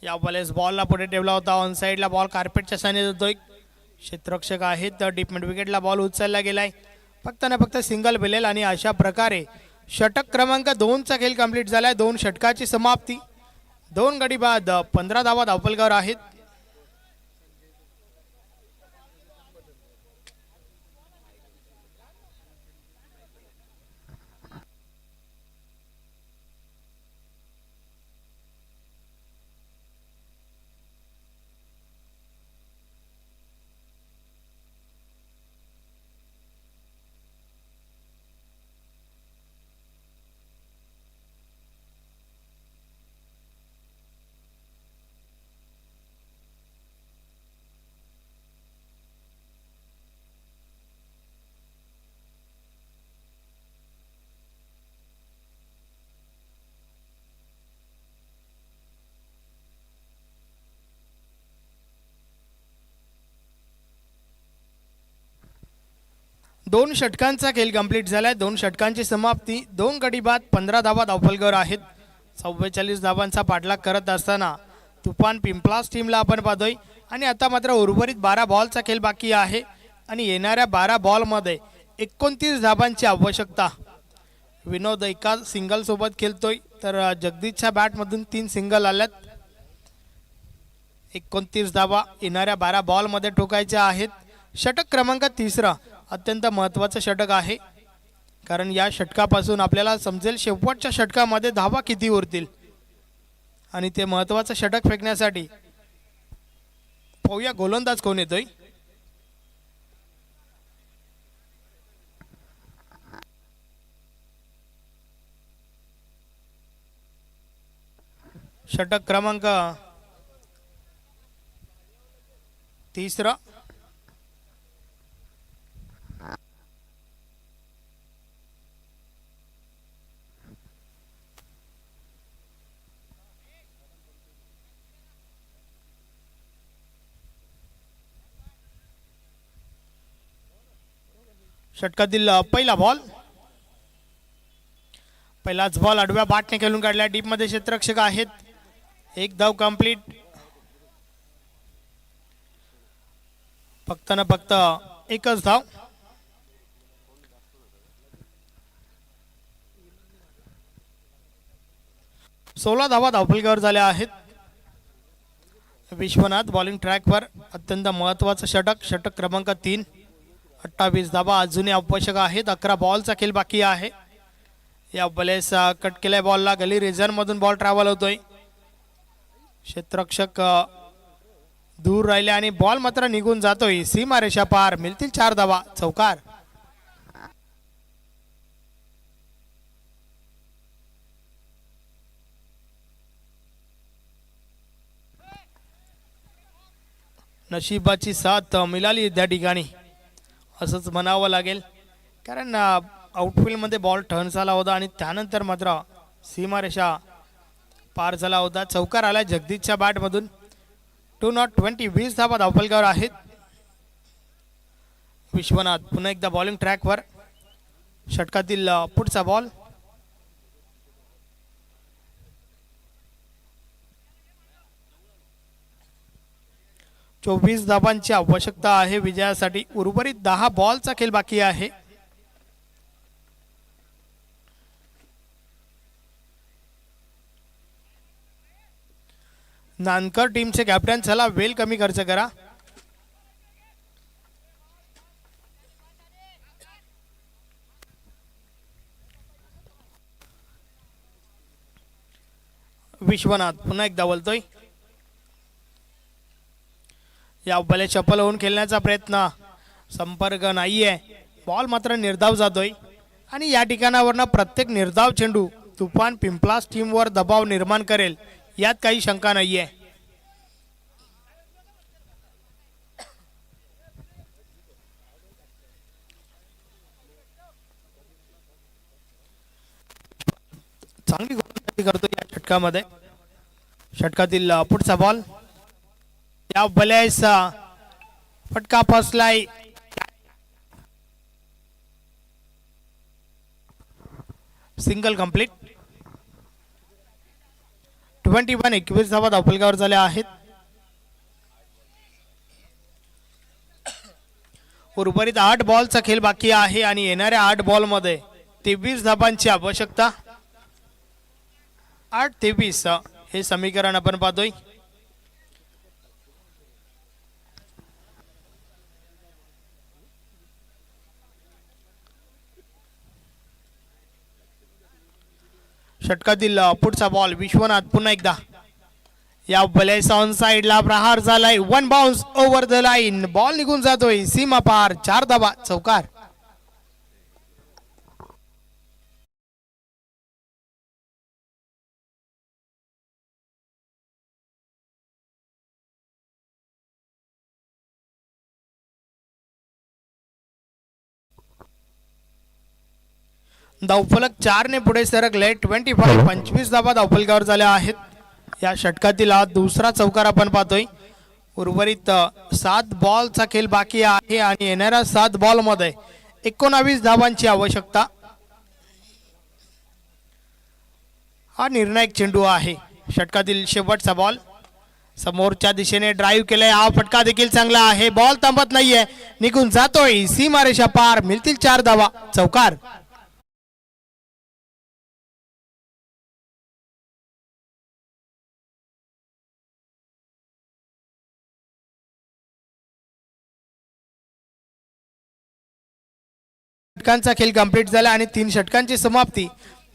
या बॉलेस बॉलला पुढे ठेवला होता. ऑन साईडला बॉल कार्पेटच्या साने जातोय. क्षेत्ररक्षक आहेत डीपमेंट विकेटला बॉल उचलला गेलाय. फक्त ना फक्त सिंगल बेलेल आणि अशा प्रकारे षटक क्रमांक 2चा खेळ कंप्लीट झालाय. 2 षटकाची समाप्ती. 2 गडी बाद 15 धावा धावफलकावर आहेत. दोन षटकांचा खेळ कंप्लीट झालाय. 2 षटकांची समाप्ती. 2 गडी बाद 15 धावा धावफलकावर आहेत. 44 धावांचा पाठलाग करत असताना तुफान पिंपलास टीमला आपण पाहतोय. आणि आता मात्र उर्वरित 12 बॉलचा खेळ बाकी आहे आणि येणाऱ्या 12 बॉलमध्ये 29 धावांची आवश्यकता. विनोद एका सिंगल सोबत खेळतोय तर जगदीशच्या बॅटमधून 3 सिंगल आल्यात. 29 धावा येणाऱ्या 12 बॉलमध्ये ठोकायच्या आहेत. षटक क्रमांक 3 अत्यंत महत्त्वाचं षटक आहे, कारण या षटकापासून आपल्याला समजेल शेवटच्या षटकामध्ये धावा किती उरतील. आणि ते महत्त्वाचं षटक फेकण्यासाठी पाहूया गोलंदाज कोण येतोय. षटक क्रमांक 3 षटकातील पहिला बॉल. पहिलाच बॉल आडव्या बाटने खेळून काढला. डीप मध्ये क्षेत्ररक्षक आहेत. 1 धाव कंप्लीट. फक्त ना फक्त एकच धाव. सोळा धावा धावफलकावर झाल्या आहेत. विश्वनाथ बॉलिंग ट्रॅकवर. अत्यंत महत्त्वाचं षटक. षटक क्रमांक 3. 28 धावा अजूनही आवश्यक आहेत. 11 बॉलचा खेळ बाकी आहे. या बॉलेस कट केल्या बॉलला गली रिझन मधून बॉल ट्रॅव्हल होतोय. क्षेत्ररक्षक दूर राहिले आणि बॉल मात्र निघून जातोय. सीमारेषा पार. मिळतील 4 धावा. चौकार. नशिबाची साथ मिळाली त्या ठिकाणी असंच म्हणावं लागेल, कारण आउटफील्डमध्ये बॉल टर्न झाला होता आणि त्यानंतर मात्र सीमारेषा पार झाला होता. चौकार आला जगदीशच्या बॅटमधून. 2 20 धावा धावफलकावर आहेत. विश्वनाथ पुन्हा एकदा बॉलिंग ट्रॅकवर. षटकातील पुढचा बॉल. चोवीस धावांची आवश्यकता आहे विजयासाठी. उर्वरित 10 बॉलचा खेळ बाकी आहे. नानकर टीमचे कॅप्टन, चला वेल कमी खर्च करा. विश्वनाथ पुन्हा एकदा बोलतोय. या बॉल चपल होऊन खेळण्याचा प्रयत्न, संपर्क नाहीये. बॉल मात्र निर्धाव जातोय आणि या ठिकाणावरनं प्रत्येक निर्धाव चेंडू तुफान पिंपलास टीमवर दबाव निर्माण करेल यात काही शंका नाहीये. चांगली गोलंदाजी करतो या षटकामध्ये. षटकातील पुढचा बॉल, या बॉलेस फटका फसलाय. Single complete. 21 धावा धावफलकावर झाल्या आहेत. उर्वरित 8 बॉलचा खेळ बाकी आहे आणि येणाऱ्या 8 बॉलमध्ये 23 धावांची आवश्यकता. 8-23 हे समीकरण आपण पाहतोय. षटकातील पुढचा बॉल, विश्वनाथ पुन्हा एकदा. या बॉलेस ऑन साइडला प्रहार झालाय. 1 bounce over the line. Ball निघून जातोय सीमा पार. 4 धावा, चौकार. धावफलक 4 ने पुढे सरकले. 25 धावा धावफलकावर झाल्या आहेत. या षटकातील हा दुसरा चौकार आपण पाहतोय. उर्वरित 7 बॉलचा खेळ बाकी आहे आणि येणाऱ्या 7 बॉल मध्ये 19 धावांची आवश्यकता. हा निर्णायक चेंडू आहे. षटकातील शेवटचा बॉल, समोरच्या दिशेने ड्राईव्ह केलाय. हा फटका देखील चांगला आहे. बॉल थांबत नाहीये, निघून जातोय सीमारेषा पार. मिळतील 4 धावा, चौकार. षटकांचा खेळ कंप्लीट झाला आणि 3 षटकांची समाप्ती.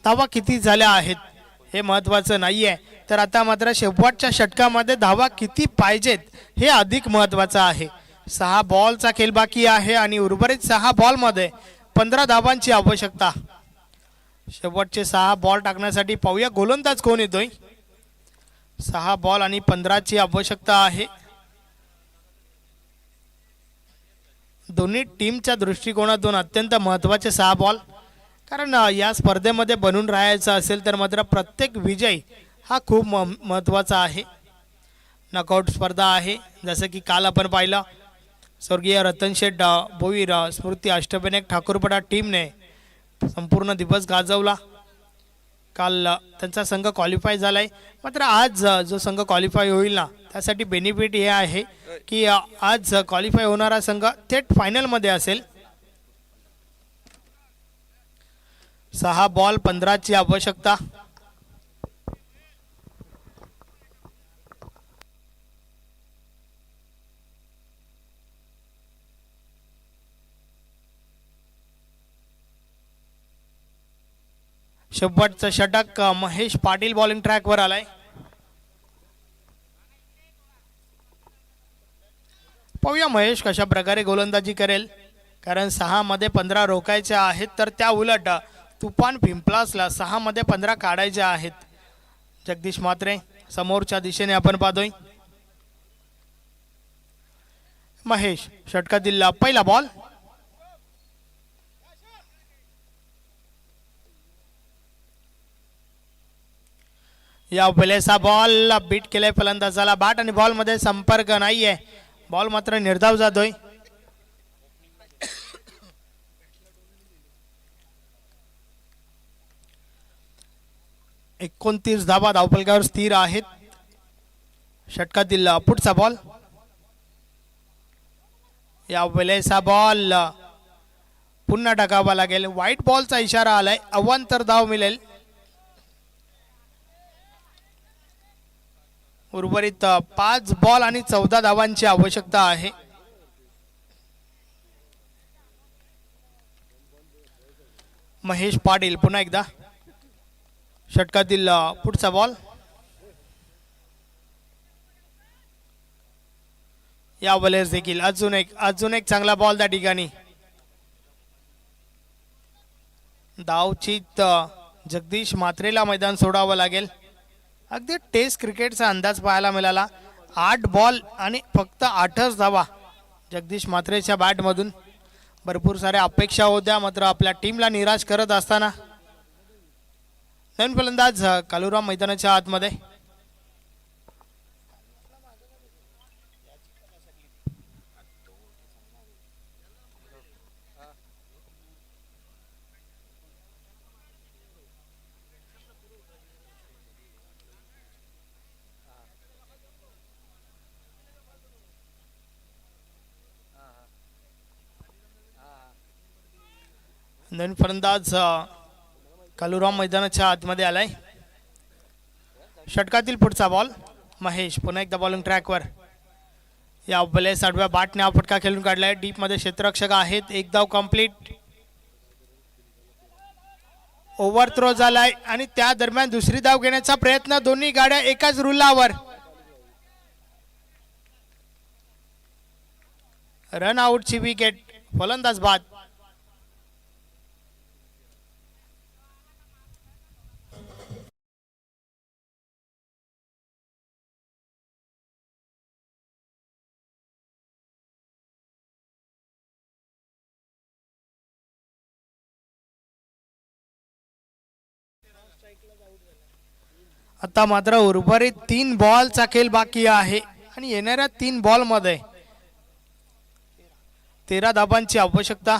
धावा किती झाल्या आहेत हे महत्वाचं नाहीये, तर आता मात्र शेवटच्या षटकामध्ये धावा किती पाहिजेत हे अधिक महत्वाचं आहे. 6 बॉलचा खेळ बाकी आहे आणि उर्वरित 6 बॉलमध्ये 15 धावांची आवश्यकता. शेवटचे 6 बॉल टाकण्यासाठी पाहूया गोलंदाज कोण येतोय. 6 बॉल आणि 15ची आवश्यकता आहे. दोन्ही टीमच्या दृष्टिकोनातून अत्यंत महत्त्वाचे 6 बॉल, कारण या स्पर्धेमध्ये बनून राहायचं असेल तर मात्र प्रत्येक विजय हा खूप महत्त्वाचा आहे. नॉकआउट स्पर्धा आहे. जसं की काल आपण पाहिलं, स्वर्गीय रतनशेठ भोईर स्मृती अष्टविनायक ठाकूरपडा टीमने संपूर्ण दिवस गाजवला. काल त्यांचा संघ क्वालिफाय झालाय. मात्र आज जो संघ क्वालिफाय होईल ना, त्यासाठी बेनिफिट हे आहे की आज क्वालिफाय होणारा संघ थेट फायनलमध्ये असेल. 6 बॉल 15ची आवश्यकता. शेवटचं षटक महेश पाटील बॉलिंग ट्रॅकवर आलाय. पाहूया महेश कशा प्रकारे गोलंदाजी करेल, कारण 6 मध्ये 15 रोखायचे आहेत, तर त्या उलट तुफान पिंपलासला 6 मध्ये 15 काढायचे आहेत. जगदीश म्हात्रे समोरच्या दिशेने आपण पाहतोय. महेश, षटकातील पहिला बॉल. या पहिल्याचा बॉल बीट केलाय फलंदाजाला. बॅट आणि बॉल मध्ये संपर्क नाहीये. बॉल मात्र निर्धाव जातोय. एकोणतीस धावा धावफलकावर स्थिर आहेत. षटकातील पुढचा बॉल. या वेळेचा बॉल पुन्हा टाकावा लागेल. व्हाईट बॉलचा इशारा आलाय. अवांतर धाव मिळेल. उर्वरित 5 बॉल आणि 14 धावांची आवश्यकता आहे. महेश पाटील पुन्हा एकदा. षटकातील पुढचा बॉल. या बॉलर्स देखील अजून एक चांगला बॉल त्या ठिकाणी. धावचीत जगदीश म्हात्रेला मैदान सोडावं लागेल. अगदी टेस्ट क्रिकेटचा अंदाज पाहायला मिळाला. 8 बॉल आणि फक्त 8च धावा जगदीश म्हात्रेच्या बॅटमधून. भरपूर साऱ्या अपेक्षा होत्या, मात्र आपल्या टीमला निराश करत असताना नवीन फलंदाज कालुराम मैदानाच्या आतमध्ये. नवीन फलंदाज कालुराम मैदानाच्या आतमध्ये आलाय. षटकातील पुढचा बॉल. महेश पुन्हा एकदा बॉलिंग ट्रॅकवर. या बॉलेस 8व्या बॅटने हा फटका खेळून काढलाय. डीप मध्ये क्षेत्ररक्षक आहेत. एक धाव कंप्लीट. ओव्हर थ्रो झालाय आणि त्या दरम्यान दुसरी धाव घेण्याचा प्रयत्न. दोन्ही गाड्या एकाच रुलावर. Run आउटची wicket. फलंदाज बाद. आता मात्र उर्वरित 3 बॉलचा खेळ बाकी आहे आणि येणाऱ्या 3 बॉल मध्ये 13 धाबांची आवश्यकता.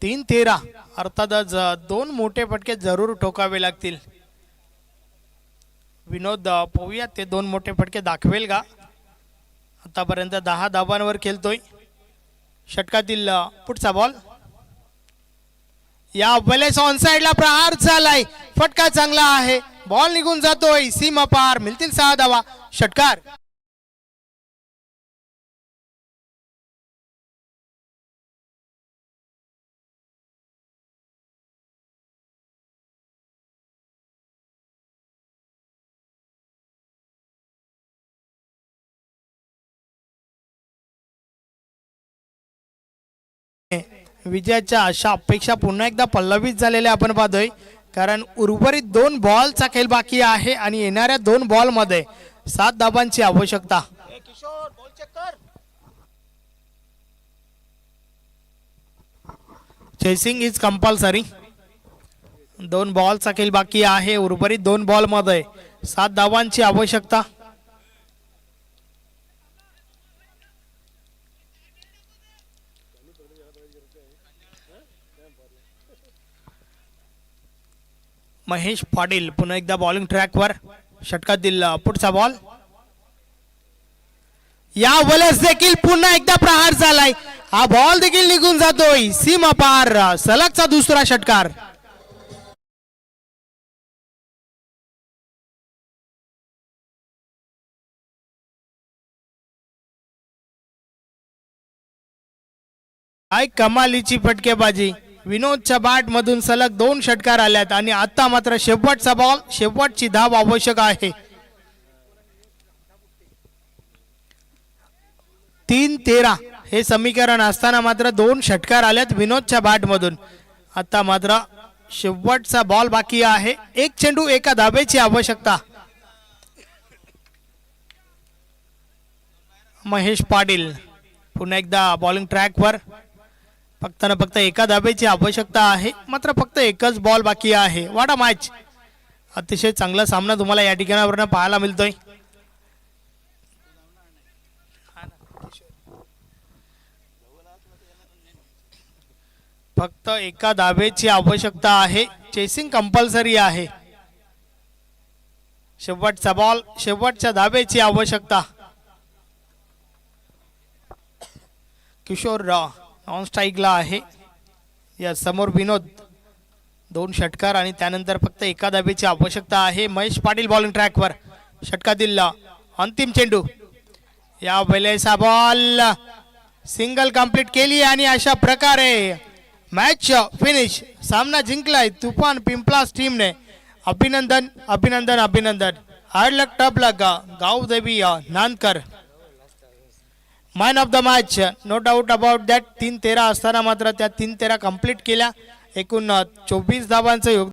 3-13 अर्थातच 2 मोठे फटके जरूर ठोकावे लागतील. विनोद पाहूया ते 2 मोठे फटके दाखवेल का. आतापर्यंत 10 धाबांवर खेळतोय. षटकातील पुढचा बॉल. या वेळेस ऑन साइडला प्रहार झालाय. फटका चांगला आहे. बॉल निघून जातोय सीमा पार. मिळतील 6 धावा. षटकार. विजयाच्या अशा अपेक्षा पुन्हा एकदा पल्लवित झालेल्या आपण पाहतोय, कारण उर्वरित 2 बॉलचा खेळ बाकी आहे आणि येणाऱ्या 2 बॉल मध्ये 7 धाबांची आवश्यकता. Chasing is compulsory. 2 बॉलचा खेळ बाकी आहे. उर्वरित 2 बॉल मध्ये 7 धाबांची आवश्यकता. महेश पाटील पुन्हा एकदा बॉलिंग ट्रॅकवर. षटकातील पुढचा बॉल. या वेळेस देखील पुन्हा एकदा प्रहार झालाय. हा बॉल देखील निघून जातोय सीमा पार. सलगचा दुसरा षटकार. काय कमालीची फटकेबाजी. विनोदच्या बॅट मधून सलग 2 षटकार आल्यात आणि आता मात्र शेवटचा बॉल. शेवटची धाव आवश्यक आहे. 3-13 हे समीकरण असताना मात्र 2 षटकार आल्यात विनोदच्या बॅट मधून. आता मात्र शेवटचा बॉल बाकी आहे. 1 चेंडू 1 धावेची आवश्यकता. महेश पाटील पुन्हा एकदा बॉलिंग ट्रॅकवर. फक्त ना फक्त 1 धावेची आवश्यकता आहे. मात्र फक्त 1च बॉल बाकी आहे. वाडा मॅच. अतिशय चांगला सामना तुम्हाला या ठिकाणावरून पाहायला मिळतोय. फक्त 1 धावेची आवश्यकता आहे. चेसिंग कंपल्सरी आहे. शेवटचा बॉल. शेवटच्या धावेची आवश्यकता. किशोर ऑन स्ट्राईकला आहे. या समोर विनोद. 2 षटकार आणि त्यानंतर फक्त 1 धावेची आवश्यकता आहे. महेश पाटील बॉलिंग ट्रॅकवर. षटकातील अंतिम चेंडू. या वेळेचा बॉल सिंगल कंप्लीट केली आणि अशा प्रकारे मॅच फिनिश. सामना जिंकलाय तुफान पिंपलास टीमने. अभिनंदन अभिनंदन अभिनंदन. Hard luck tough luck Gavdevi Nandkar man of the match, no doubt about that. 3-13 असताना मात्र त्या 3-13 कंप्लीट केल्या. एकूण 24 धावांचं योगदान